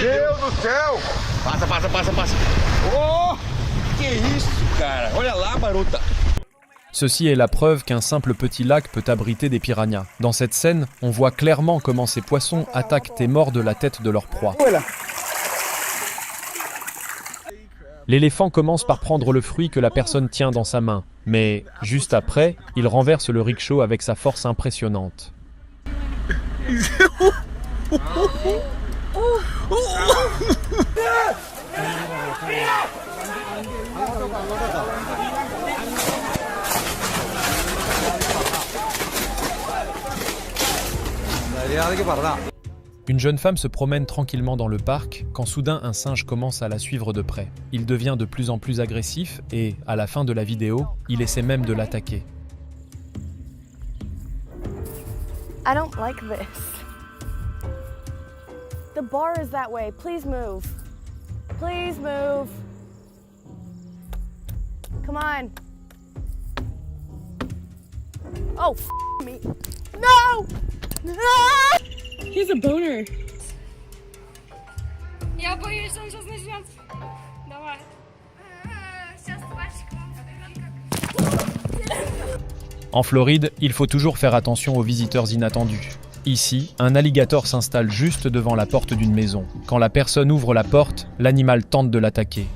Deus do céu! Passa. Oh! Que isso, cara? Olha lá, Baruta! Ceci est la preuve qu'un simple petit lac peut abriter des piranhas. Dans cette scène, on voit clairement comment ces poissons attaquent et mordent la tête de leur proie. L'éléphant commence par prendre le fruit que la personne tient dans sa main, mais juste après, il renverse le rickshaw avec sa force impressionnante. Une jeune femme se promène tranquillement dans le parc quand soudain un singe commence à la suivre de près. Il devient de plus en plus agressif et, à la fin de la vidéo, il essaie même de l'attaquer. I don't like this. The bar is that way. Please move. Please move. Come on. Oh, me. No! Ah! He's a boner. Я боюсь, он сейчас начнет. Давай. Сейчас En Floride, il faut toujours faire attention aux visiteurs inattendus. Ici, un alligator s'installe juste devant la porte d'une maison. Quand la personne ouvre la porte, l'animal tente de l'attaquer.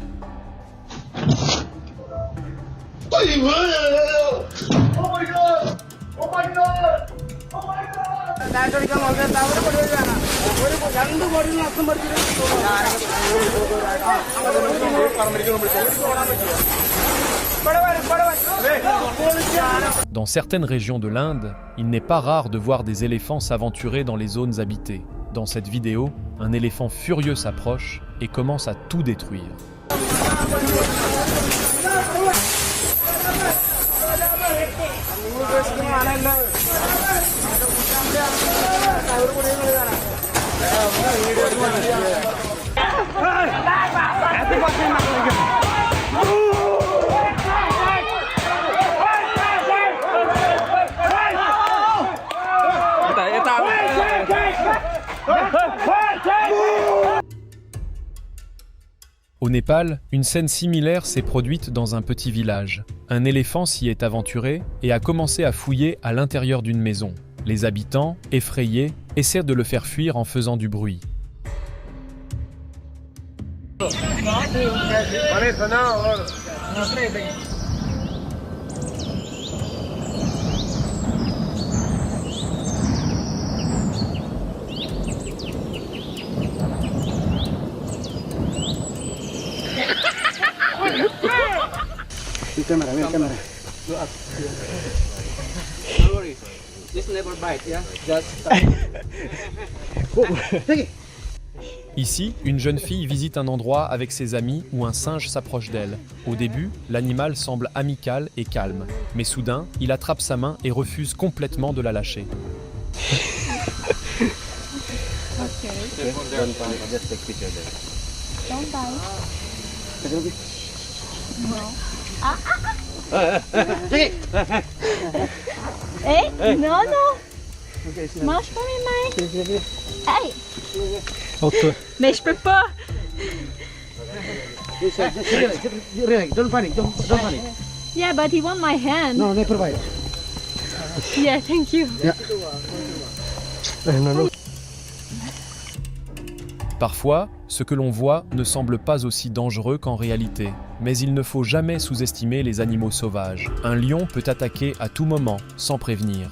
Dans certaines régions de l'Inde, il n'est pas rare de voir des éléphants s'aventurer dans les zones habitées. Dans cette vidéo, un éléphant furieux s'approche et commence à tout détruire. Au Népal, une scène similaire s'est produite dans un petit village. Un éléphant s'y est aventuré et a commencé à fouiller à l'intérieur d'une maison. Les habitants, effrayés, essaient de le faire fuir en faisant du bruit. Ici, une jeune fille visite un endroit avec ses amis où un singe s'approche d'elle. Au début, l'animal semble amical et calme, mais soudain, il attrape sa main et refuse complètement de la lâcher. Hey, non. Mange pas mes mains. Hey. Mais je peux pas. Don't panic. Yeah, but he want my hand. No, they provide. Yeah, thank you. Parfois, ce que l'on voit ne semble pas aussi dangereux qu'en réalité. Mais il ne faut jamais sous-estimer les animaux sauvages. Un lion peut attaquer à tout moment, sans prévenir.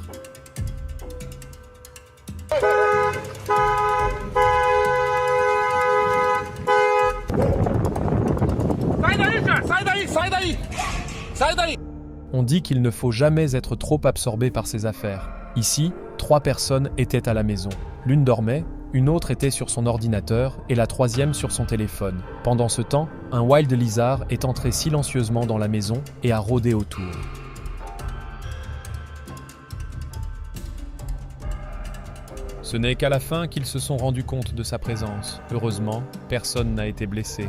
On dit qu'il ne faut jamais être trop absorbé par ses affaires. Ici, 3 personnes étaient à la maison. L'une dormait, une autre était sur son ordinateur et la troisième sur son téléphone. Pendant ce temps, un wild lizard est entré silencieusement dans la maison et a rôdé autour. Ce n'est qu'à la fin qu'ils se sont rendus compte de sa présence. Heureusement, personne n'a été blessé.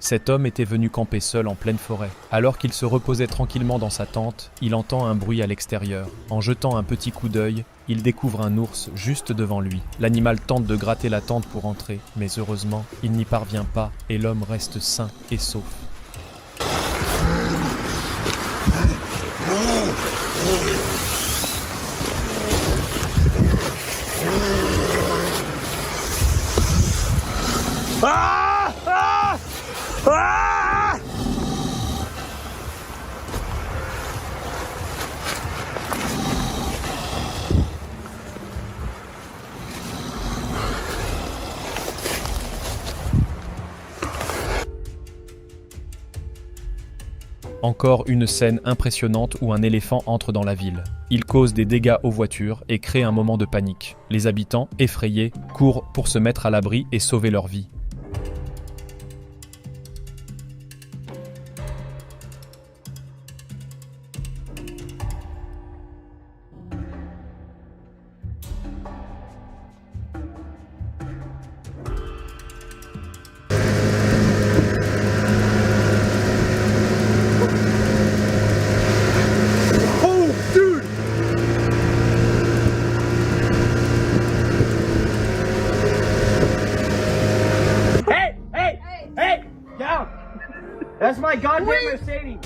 Cet homme était venu camper seul en pleine forêt. Alors qu'il se reposait tranquillement dans sa tente, il entend un bruit à l'extérieur. En jetant un petit coup d'œil, il découvre un ours juste devant lui. L'animal tente de gratter la tente pour entrer, mais heureusement, il n'y parvient pas et l'homme reste sain et sauf. Ah! Ah! Ah! Encore une scène impressionnante où un éléphant entre dans la ville. Il cause des dégâts aux voitures et crée un moment de panique. Les habitants, effrayés, courent pour se mettre à l'abri et sauver leur vie. That's my goddamn Mercedes.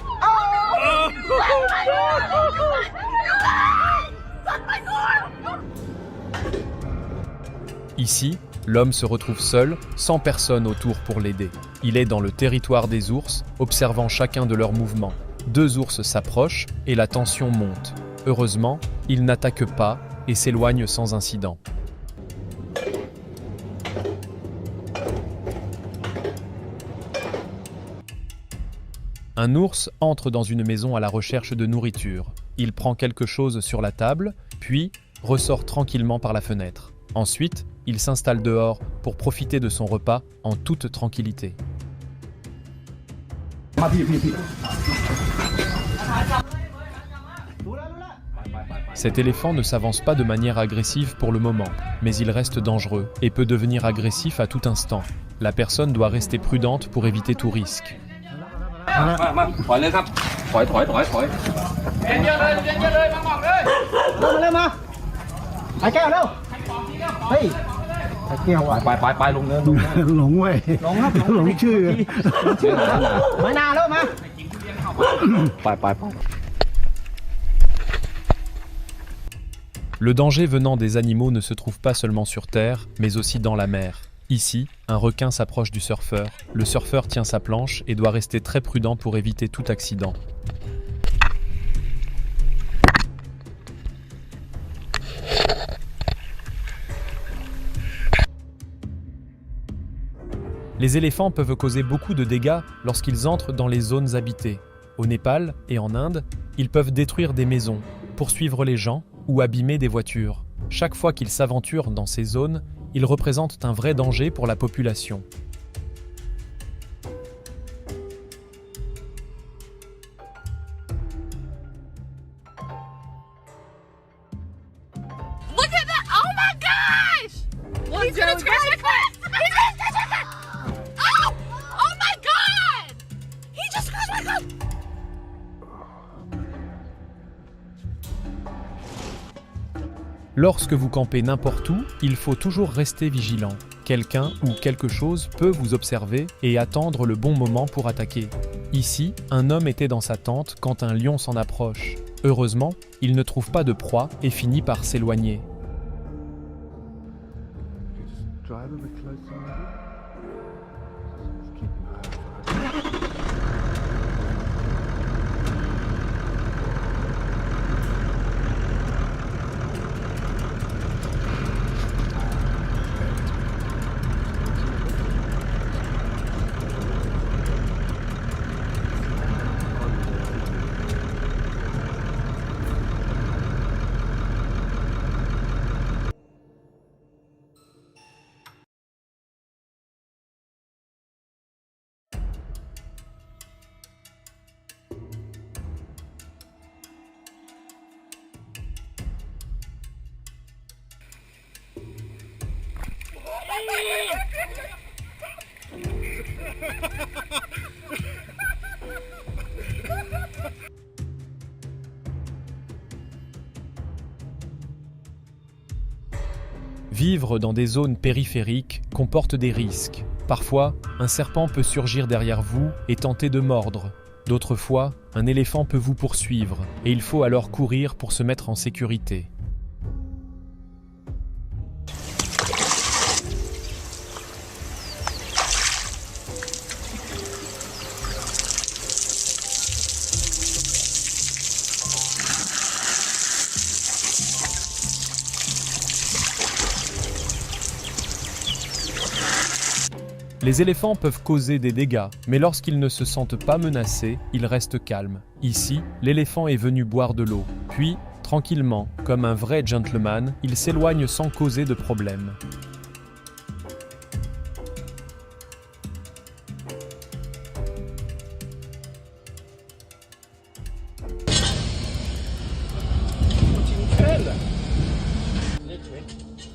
Ici, l'homme se retrouve seul, sans personne autour pour l'aider. Il est dans le territoire des ours, observant chacun de leurs mouvements. 2 ours s'approchent et la tension monte. Heureusement, ils n'attaquent pas et s'éloignent sans incident. Un ours entre dans une maison à la recherche de nourriture. Il prend quelque chose sur la table, puis ressort tranquillement par la fenêtre. Ensuite, il s'installe dehors pour profiter de son repas en toute tranquillité. Cet éléphant ne s'avance pas de manière agressive pour le moment, mais il reste dangereux et peut devenir agressif à tout instant. La personne doit rester prudente pour éviter tout risque. Le danger venant des animaux ne se trouve pas seulement sur Terre, mais aussi dans la mer. Ici, un requin s'approche du surfeur. Le surfeur tient sa planche et doit rester très prudent pour éviter tout accident. Les éléphants peuvent causer beaucoup de dégâts lorsqu'ils entrent dans les zones habitées. Au Népal et en Inde, ils peuvent détruire des maisons, poursuivre les gens ou abîmer des voitures. Chaque fois qu'ils s'aventurent dans ces zones, ils représentent un vrai danger pour la population. Look at that! Oh my gosh! He's gonna scratch my foot! He's gonna scratch my foot! Oh! Oh my god! He just scratched my foot! Lorsque vous campez n'importe où, il faut toujours rester vigilant. Quelqu'un ou quelque chose peut vous observer et attendre le bon moment pour attaquer. Ici, un homme était dans sa tente quand un lion s'en approche. Heureusement, il ne trouve pas de proie et finit par s'éloigner. Vivre dans des zones périphériques comporte des risques. Parfois, un serpent peut surgir derrière vous et tenter de mordre. D'autres fois, un éléphant peut vous poursuivre et il faut alors courir pour se mettre en sécurité. Les éléphants peuvent causer des dégâts, mais lorsqu'ils ne se sentent pas menacés, ils restent calmes. Ici, l'éléphant est venu boire de l'eau. Puis, tranquillement, comme un vrai gentleman, il s'éloigne sans causer de problème.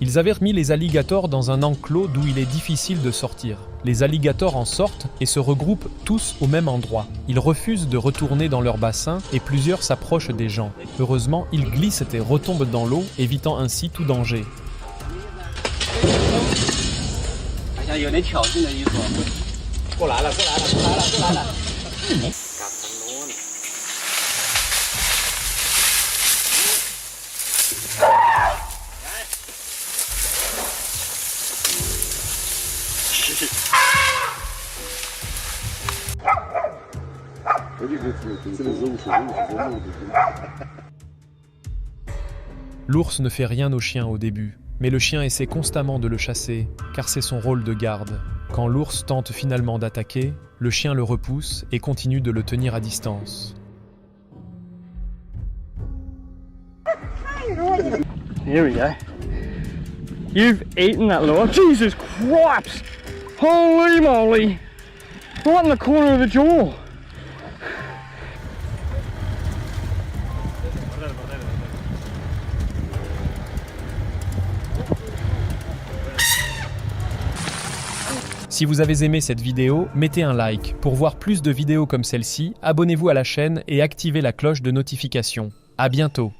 Ils avaient remis les alligators dans un enclos d'où il est difficile de sortir. Les alligators en sortent et se regroupent tous au même endroit. Ils refusent de retourner dans leur bassin et plusieurs s'approchent des gens. Heureusement, ils glissent et retombent dans l'eau, évitant ainsi tout danger. L'ours ne fait rien au chien au début, mais le chien essaie constamment de le chasser, car c'est son rôle de garde. Quand l'ours tente finalement d'attaquer, le chien le repousse et continue de le tenir à distance. Here we go. You've eaten that little. Jesus Christ! Holy moly! Right in the corner of the jaw. Si vous avez aimé cette vidéo, mettez un like. Pour voir plus de vidéos comme celle-ci, abonnez-vous à la chaîne et activez la cloche de notification. À bientôt.